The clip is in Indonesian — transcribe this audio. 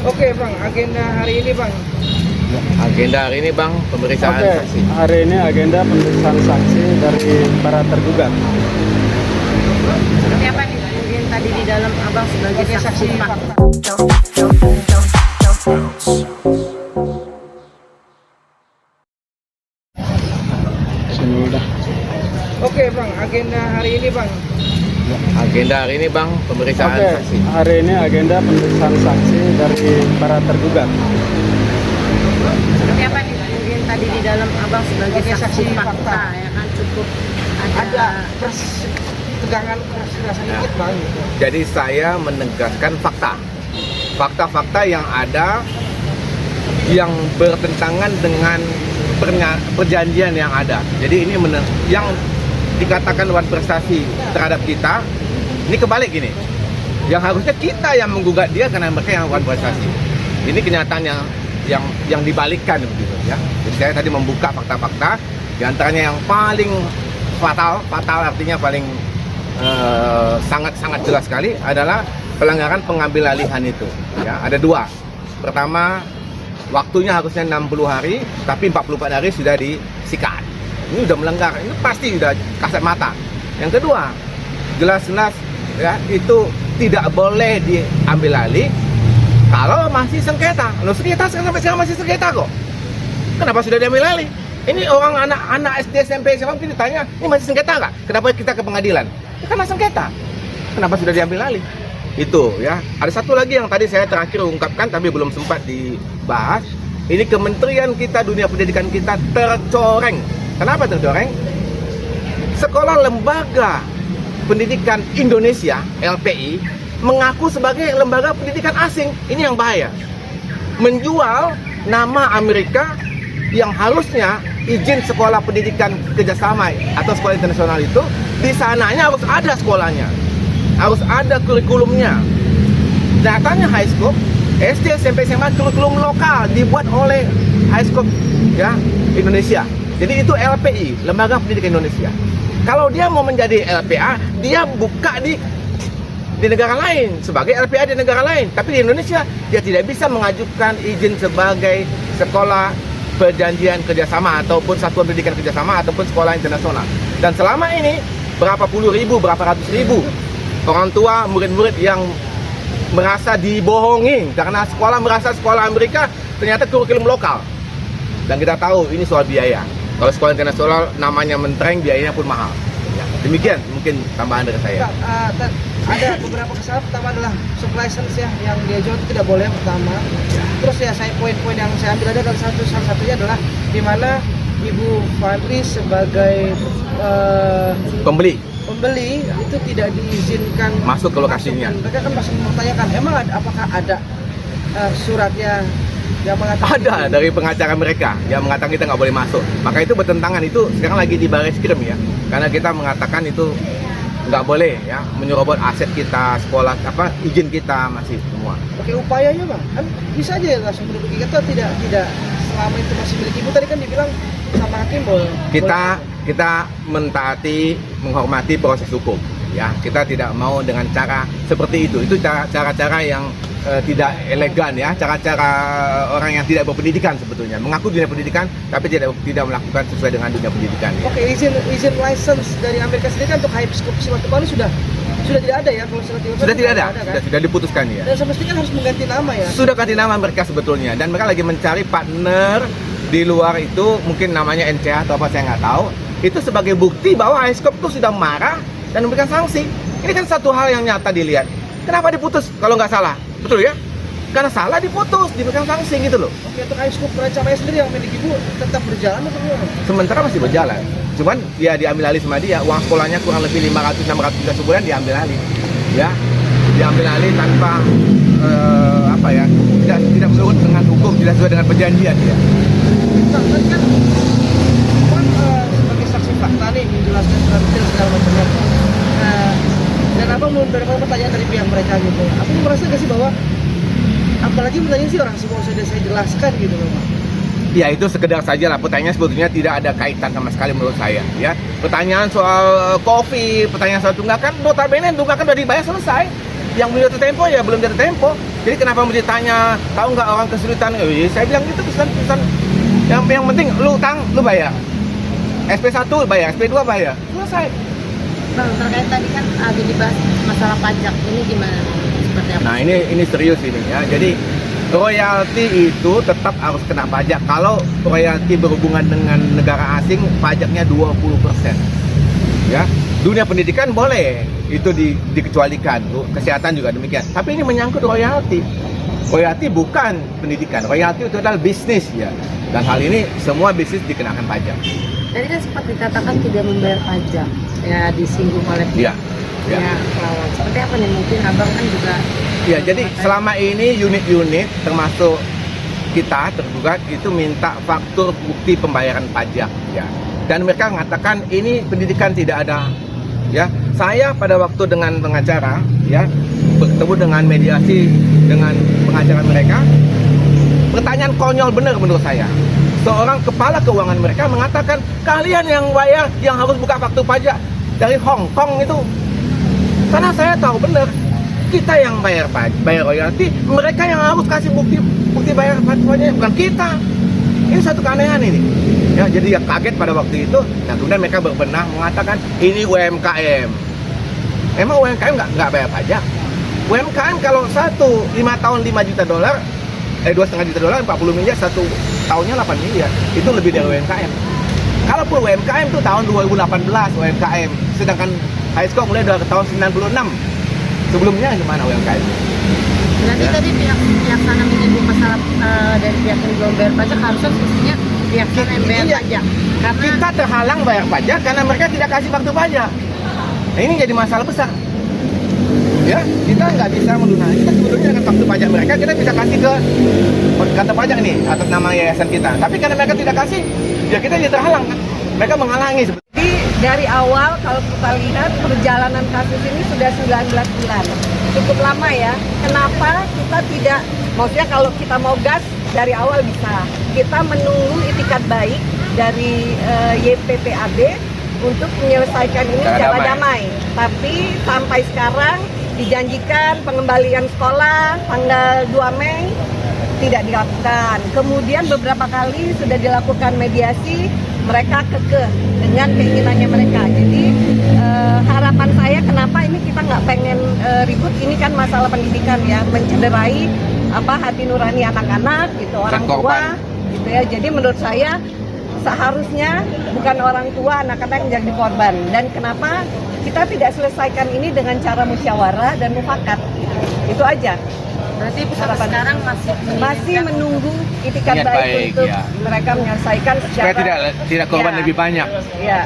Oke Bang, agenda hari ini Bang. Agenda hari ini Bang, pemeriksaan Oke, saksi. hari ini agenda pemeriksaan saksi dari para tergugat. Seperti apa nih yang tadi di dalam abang sebagai saksi fakta? Sudah. Oke Bang, agenda hari ini Bang. Agenda hari ini Bang, pemeriksaan Oke, saksi. hari ini agenda pemeriksaan saksi dari para tergugat. Seperti apa nih yang tadi di dalam abang sebagai saksi fakta ya kan cukup Ada tegangan keras dikit Bang. Jadi saya menegaskan fakta. Fakta-fakta yang ada yang bertentangan dengan perjanjian yang ada. Jadi ini yang dikatakan Wan Prestasi terhadap kita, ini kebalik gini. Yang harusnya kita yang menggugat dia karena mereka yang Wan Prestasi. Ini kenyataan yang dibalikkan begitu ya. Jadi saya tadi membuka fakta-fakta, di antaranya yang paling fatal artinya paling sangat jelas sekali adalah pelanggaran pengambil alihan itu. Ya, ada dua. Pertama, waktunya harusnya 60 hari, tapi 44 hari sudah disikat. Ini udah melanggar, ini pasti udah kasat mata. Yang kedua, jelas-jelas ya itu tidak boleh diambil alih kalau masih sengketa. Loh, sengketa sampai sekarang masih sengketa kok. Kenapa sudah diambil alih? Ini orang anak SD, SMP, SMA mungkin ditanya, ini masih sengketa nggak? Kenapa kita ke pengadilan? Ya, karena sengketa. Kenapa sudah diambil alih? Itu ya. Ada satu lagi yang tadi saya terakhir ungkapkan tapi belum sempat dibahas. Ini kementerian kita, dunia pendidikan kita tercoreng. Kenapa tercoreng? Sekolah Lembaga Pendidikan Indonesia (LPI) mengaku sebagai lembaga pendidikan asing. Ini yang bahaya. Menjual nama Amerika yang harusnya izin sekolah pendidikan kerjasama atau sekolah internasional itu di sananya harus ada sekolahnya, harus ada kurikulumnya. Datanya Highscope, SD, SMP, SMA kurikulum lokal dibuat oleh Highscope ya Indonesia. Jadi itu LPI, Lembaga Pendidikan Indonesia. Kalau dia mau menjadi LPA, dia buka di negara lain sebagai LPA di negara lain. Tapi di Indonesia dia tidak bisa mengajukan izin sebagai sekolah perjanjian kerjasama ataupun satuan pendidikan kerjasama ataupun sekolah internasional. Dan selama ini berapa puluh ribu, berapa ratus ribu orang tua, murid-murid yang merasa dibohongi karena sekolah merasa sekolah Amerika ternyata kurikulum lokal. Dan kita tahu ini soal biaya. Kalau sekolah internasional namanya mentereng, biayanya pun mahal. Ya, demikian mungkin tambahan dari saya. Ada beberapa kesalahan. Pertama adalah supply license ya, yang dia jual itu tidak boleh pertama. Terus ya saya poin-poin yang saya ambil ada dan salah satunya adalah di mana Ibu Fadli sebagai Pembeli itu tidak diizinkan masuk ke lokasinya. Mereka kan masih mempertanyakan, emang apakah ada suratnya yang mengatakan Ada dari pengacara mereka yang mengatakan kita nggak boleh masuk. Maka itu bertentangan, itu sekarang lagi di Baris Krim ya. Karena kita mengatakan itu nggak boleh ya menyerobot aset kita, sekolah izin kita masih semua. Oke, upayanya Bang, kan bisa aja langsung menduduki kita tidak selama itu masih milik Ibu. Tadi kan dibilang sama hakim boleh. Kita mentaati, menghormati proses hukum ya. Kita tidak mau dengan cara seperti itu. Itu cara-cara yang tidak elegan ya, cara-cara orang yang tidak berpendidikan sebetulnya. Mengaku dunia pendidikan tapi tidak melakukan sesuai dengan dunia pendidikan ya. Oke, izin license dari Amerika sendiri kan untuk Highscope Simatupang sudah tidak ada ya, kalau Sudah tidak ada, kan? sudah diputuskan ya. Dan semestinya kan harus mengganti nama ya. Sudah ganti nama mereka sebetulnya, dan mereka lagi mencari partner di luar itu, mungkin namanya NCA atau apa saya nggak tahu. Itu sebagai bukti bahwa Highscope itu sudah marah dan memberikan sanksi. Ini kan satu hal yang nyata dilihat. Kenapa diputus kalau nggak salah? Betul ya? Karena salah diputus, diberikan sanksi gitu loh. Oke, untuk Highscope rencananya sendiri yang milik Ibu tetap berjalan atau gimana? Sementara masih berjalan. Cuman dia diambil alih sama dia, uang sekolahnya kurang lebih 500-600 juta sebulan diambil alih. Ya, diambil alih tanpa tidak menurut dengan hukum, tidak sesuai dengan perjanjian ya. Bang, tadi kan sebagai saksi fakta nih menjelaskan secara detail segala macamnya. Dan Abang memberikan pertanyaan dari pihak mereka gitu. Abang merasa nggak sih bahwa apalagi pertanyaan sih orang semua sudah saya jelaskan gitu loh Bang. Ya itu sekedar saja lah, pertanyaan sebetulnya tidak ada kaitan sama sekali menurut saya ya. Pertanyaan soal kopi, pertanyaan soal tunggakan, notabene tunggakan udah dibayar selesai. Yang belum jatuh tempo ya belum jatuh tempo. Jadi kenapa mesti tanya, tahu nggak orang kesulitan? Saya bilang itu kesulitan. Yang penting lu utang, lu bayar. SP1 bayar, SP2 bayar. Selesai. Bang, terkait tadi kan ada dibahas masalah pajak. Ini gimana? Seperti apa? Nah, ini serius ini ya. Jadi royalti itu tetap harus kena pajak. Kalau royalti berhubungan dengan negara asing, pajaknya 20%. Ya, dunia pendidikan boleh itu dikecualikan, kesehatan juga demikian. Tapi ini menyangkut royalti. Royalti bukan pendidikan, royalti itu adalah bisnis ya. Dan hal ini semua bisnis dikenakan pajak. Tadi kan sempat dikatakan tidak membayar pajak, ya disinggung oleh Iya. Ya. pihak lawan. Seperti apa nih? Mungkin abang kan juga. Ya, jadi selama ini unit-unit termasuk kita tergugat itu minta faktur bukti pembayaran pajak ya. Dan mereka mengatakan ini pendidikan tidak ada ya. Saya pada waktu dengan pengacara ya bertemu dengan mediasi dengan pengacara mereka, pertanyaan konyol benar menurut saya. Seorang kepala keuangan mereka mengatakan kalian yang bayar, yang harus buka faktur pajak dari Hong Kong itu. Karena saya tahu benar kita yang bayar pajak, bayar royalti, mereka yang harus kasih bukti bayar pajaknya, bukan kita. Ini satu keanehan ini. Ya, jadi ya kaget pada waktu itu. Nah, kemudian mereka berbenah mengatakan ini UMKM. Emang UMKM nggak bayar pajak? UMKM kalau 5 tahun $5 juta, $2,5 juta, 40 miliar, 1 tahunnya 8 miliar. Itu lebih dari UMKM. Kalaupun UMKM itu tahun 2018 UMKM, sedangkan Highscore mulai dari tahun 96. Sebelumnya gimana UMKM? Nanti Ya. tadi pihak sana menyinggung masalah dari pihak yang belum bayar pajak, harusnya mestinya pihak sana yang bayar Iya. pajak. Karena Kita terhalang bayar pajak karena mereka tidak kasih faktur pajak. Nah, ini jadi masalah besar. Ya, kita nggak bisa melunasi. Kita sebetulnya dengan faktur pajak mereka kita bisa kasih ke kantor pajak nih atas nama yayasan kita. Tapi karena mereka tidak kasih, ya kita jadi terhalang. Mereka menghalangi. Jadi dari awal kalau kita lihat perjalanan kasus ini sudah 19 bulan. Cukup lama ya. Kenapa kita tidak, maksudnya kalau kita mau gas dari awal bisa. Kita menunggu itikat baik dari YPPAB untuk menyelesaikan ini secara damai. Tapi sampai sekarang dijanjikan pengembalian sekolah tanggal 2 Mei tidak dilakukan. Kemudian beberapa kali sudah dilakukan mediasi, mereka kekeh dengan keinginannya mereka. Jadi harapan saya kenapa ini kita nggak pengen ribut, ini kan masalah pendidikan ya, mencederai hati nurani anak-anak gitu, orang tua gitu ya. Jadi menurut saya seharusnya bukan orang tua, anak-anak yang jadi korban. Dan kenapa kita tidak selesaikan ini dengan cara musyawarah dan mufakat? Itu aja. berarti sampai sekarang Masih menunggu itikat Niat baik baik, untuk ya. mereka menyelesaikan secara Supaya tidak korban Ya. lebih banyak. Ya.